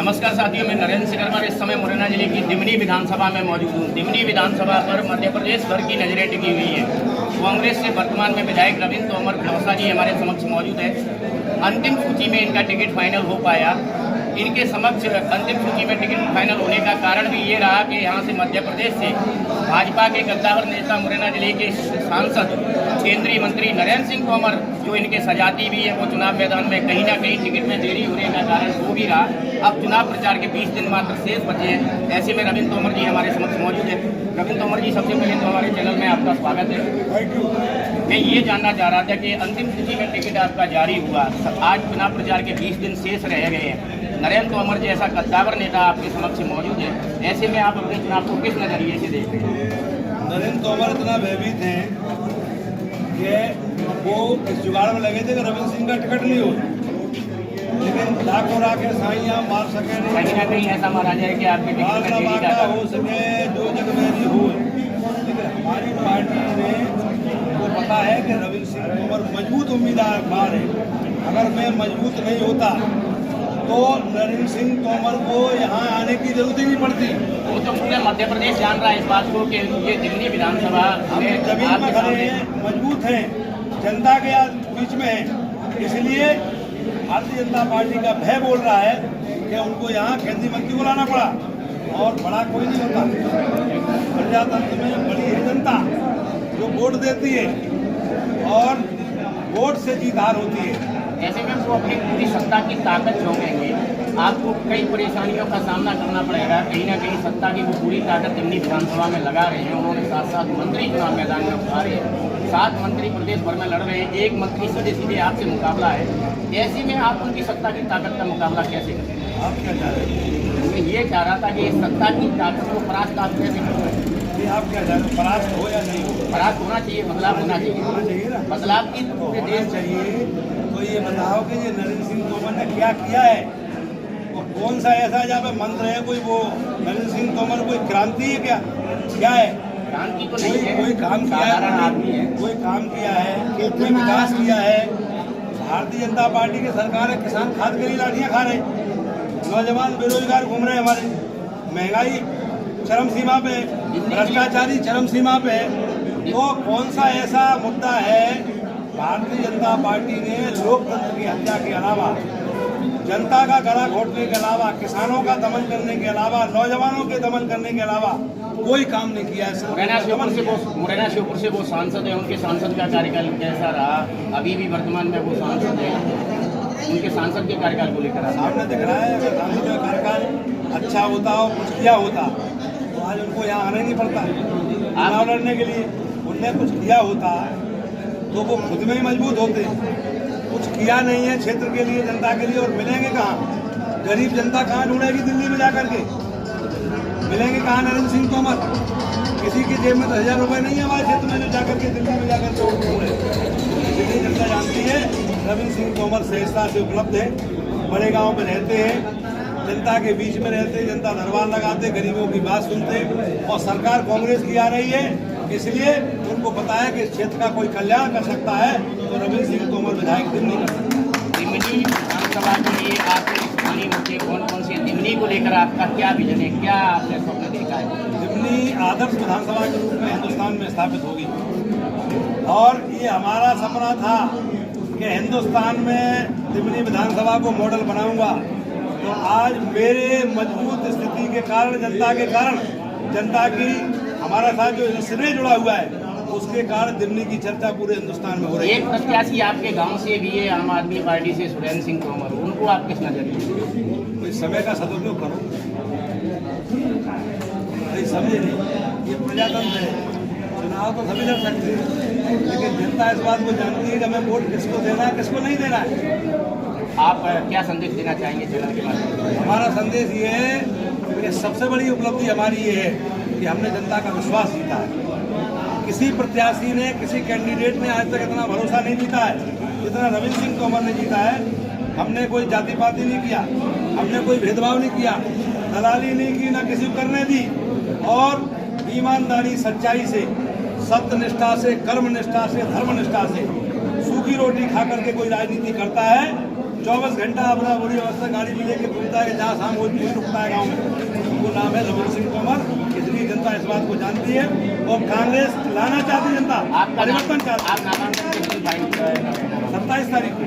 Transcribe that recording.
नमस्कार साथियों, मैं नरेंद्र सिकरवार इस समय मुरैना जिले की दिमनी विधानसभा में मौजूद हूँ। दिमनी विधानसभा पर मध्य प्रदेश भर की नजरें टिकी हुई है। कांग्रेस से वर्तमान में विधायक रविंद्र तोमर खड़ौसा जी हमारे समक्ष मौजूद है। अंतिम सूची में इनका टिकट फाइनल हो पाया। इनके समक्ष अंतिम सूची में टिकट फाइनल होने का कारण भी ये रहा कि यहाँ से मध्य प्रदेश से भाजपा के कद्दावर नेता मुरैना जिले के सांसद केंद्रीय मंत्री नरेंद्र सिंह तोमर जो इनके सजाती भी है, वो चुनाव मैदान में कहीं ना कहीं टिकट में देरी होने का कारण हो भी रहा। अब चुनाव प्रचार के 20 दिन मात्र शेष बचे हैं। ऐसे में रविंद्र तोमर जी हमारे समक्ष मौजूद है। रविंद्र तोमर जी, सबसे पहले तो हमारे चैनल में आपका स्वागत है। मैं ये जानना चाह रहा था कि अंतिम सूची में टिकट आपका जारी हुआ, आज चुनाव प्रचार के 20 दिन शेष रह गए हैं। नरेंद्र तोमर जैसा कद्दावर नेता आपके समक्ष मौजूद है, ऐसे में आप अपने चुनाव को किस नजरिए से देखते हैं? नरेंद्र तोमर इतना भयभीत हैं कि वो इस जुगाड़ में लगे थे कि रविंद्र सिंह का टिकट नहीं हो, लेकिन लाखों राखे साइयाँ मार सके नहीं, कहीं ना कहीं ऐसा माना जाए कि आपके टिकट में देरी का हो सके, जो जग में हो। लेकिन हमारी पार्टी ने वो पता है कि रविंद्र सिंह तोमर मजबूत उम्मीदवार है। अगर मैं मजबूत नहीं होता तो नरेंद्र सिंह तोमर को यहाँ आने की जरूरत ही नहीं पड़ती। वो तो पूरे मध्य प्रदेश जान रहा है इस बात को कि ये दिल्ली विधानसभा हम जमीन में खड़े हैं, मजबूत हैं, जनता के बीच में हैं। इसलिए भारतीय जनता पार्टी का भय बोल रहा है कि उनको यहाँ केंद्रीय मंत्री को लाना पड़ा, और बड़ा कोई नहीं होता। प्रजातंत्र में बड़ी है जनता जो वोट देती है और वोट से जीत हार होती है। ऐसे में वो अपनी पूरी सत्ता की ताकत झोंकेंगे, आपको कई परेशानियों का सामना करना पड़ेगा। कहीं ना कहीं सत्ता की वो पूरी ताकत दिल्ली विधानसभा में लगा रहे हैं। उन्होंने 7 मंत्री चुनाव मैदान में उठा रहे हैं, 7 मंत्री प्रदेश भर में लड़ रहे हैं, 1 मंत्री सीधे सीधे आपसे मुकाबला है। ऐसे में आप उनकी सत्ता की ताकत का मुकाबला कैसे करेंगे? आप क्या चाह रहे हैं? मैं ये चाह रहा था कि इस सत्ता की ताकत को परास्त आप कैसे करेंगे? आप क्या चाह रहे हैं, परास्त हो या नहीं हो? परास्त होना चाहिए, बदलाव होना चाहिए ना, बदलाव की पूरे देश चाहिए। तो ये बताओ कि ये नरेंद्र सिंह तोमर ने क्या किया है? वो कौन सा ऐसा जहाँ पे मंत्र है कोई? वो नरेंद्र सिंह तोमर कोई क्रांति है क्या है? क्रांति तो नहीं है, कोई काम किया है? कोई काम किया है? कोई विकास किया है? भारतीय जनता पार्टी की सरकार है, किसान खाद के लिए लाठियाँ खा रहे, नौजवान बेरोजगार घूम रहे हमारे, महंगाई चरम सीमा पे, भ्रष्टाचारी चरम सीमा पे। तो कौन सा ऐसा मुद्दा है भारतीय जनता पार्टी ने लोकतंत्र की हत्या के अलावा, जनता का गला घोटने के अलावा, किसानों का दमन करने के अलावा, नौजवानों के दमन करने के अलावा कोई काम नहीं किया है? मुरैना से ऊपर से वो सांसद है, उनके सांसद का कार्यकाल कैसा रहा? अभी भी वर्तमान में वो सांसद है, उनके सांसद के कार्यकाल को लेकर सामने दिख रहा है। अगर सांसद का कार्यकाल अच्छा होता और कुछ किया होता तो आज उनको यहाँ आना ही नहीं पड़ता चुनाव लड़ने के लिए। उनने कुछ किया होता तो वो खुद में ही मजबूत होते। कुछ किया नहीं है क्षेत्र के लिए, जनता के लिए, और मिलेंगे कहाँ? गरीब जनता कहाँ ढूंढेगी दिल्ली में जाकर के? मिलेंगे कहाँ नरेंद्र सिंह तोमर? किसी की जेब में 10,000 रुपये नहीं है हमारे क्षेत्र में जो जाकर के दिल्ली में जाकर के ढूंढे। इसलिए जनता जानती है रविंद्र सिंह तोमर सहजता से उपलब्ध है, बड़े गाँव में रहते हैं, जनता के बीच में रहते, जनता दरबार लगाते, गरीबों की बात सुनते, और सरकार कांग्रेस की आ रही है, इसलिए उनको पता है कि इस क्षेत्र का कोई कल्याण कर सकता है तो रविंद्र सिंह तोमर विधायक दिन नहीं कर सकता। दिमनी विधानसभा के लिए आपके स्थानीय मुद्दे कौन कौन से? दिमनी को लेकर आपका क्या विजन है, क्या आपने स्वप्न देखा है? दिमनी आदर्श विधानसभा के रूप में हिंदुस्तान में स्थापित होगी, और ये हमारा सपना था कि हिंदुस्तान में दिमनी विधानसभा को मॉडल बनाऊंगा। तो आज मेरे मजबूत स्थिति के कारण, जनता के कारण, जनता की हमारा साथ जो स्नेह जुड़ा हुआ है, उसके कारण दिमनी की चर्चा पूरे हिंदुस्तान में हो रही है। एक प्रत्याशी आपके गांव से भी है, आम आदमी पार्टी से सुरेंद्र सिंह तोमर, उनको आप किस नजरिए से? कोई समय का सदुपयोग करो, समझे नहीं? ये प्रजातंत्र है, चुनाव तो सभी लड़ सकते हैं, लेकिन जनता इस बात को जानती है कि हमें वोट किसको देना है, किसको नहीं देना है। आप क्या संदेश देना चाहेंगे चैनल के माध्यम से? हमारा संदेश ये है कि सबसे बड़ी उपलब्धि हमारी ये है कि हमने जनता का विश्वास जीता है। किसी प्रत्याशी ने, किसी कैंडिडेट ने आज तक इतना भरोसा नहीं जीता है जितना रविंद्र सिंह तोमर ने जीता है। हमने कोई जाति पाति नहीं किया, हमने कोई भेदभाव नहीं किया, दलाली नहीं की, ना किसी को करने दी, और ईमानदारी, सच्चाई से, सत्यनिष्ठा से, कर्मनिष्ठा से, धर्मनिष्ठा से, सूखी रोटी खा करके कोई राजनीति करता है 24 घंटा अपना बुरी अवस्था गाड़ी में लेके घूमता है, जहाँ शाम वो रुकता है गाँव में। उनको नाम है रमन सिंह तोमर। इतनी जनता इस बात को जानती है और कांग्रेस लाना चाहती जनता, परिवर्तन चाहती है। 27 तारीख को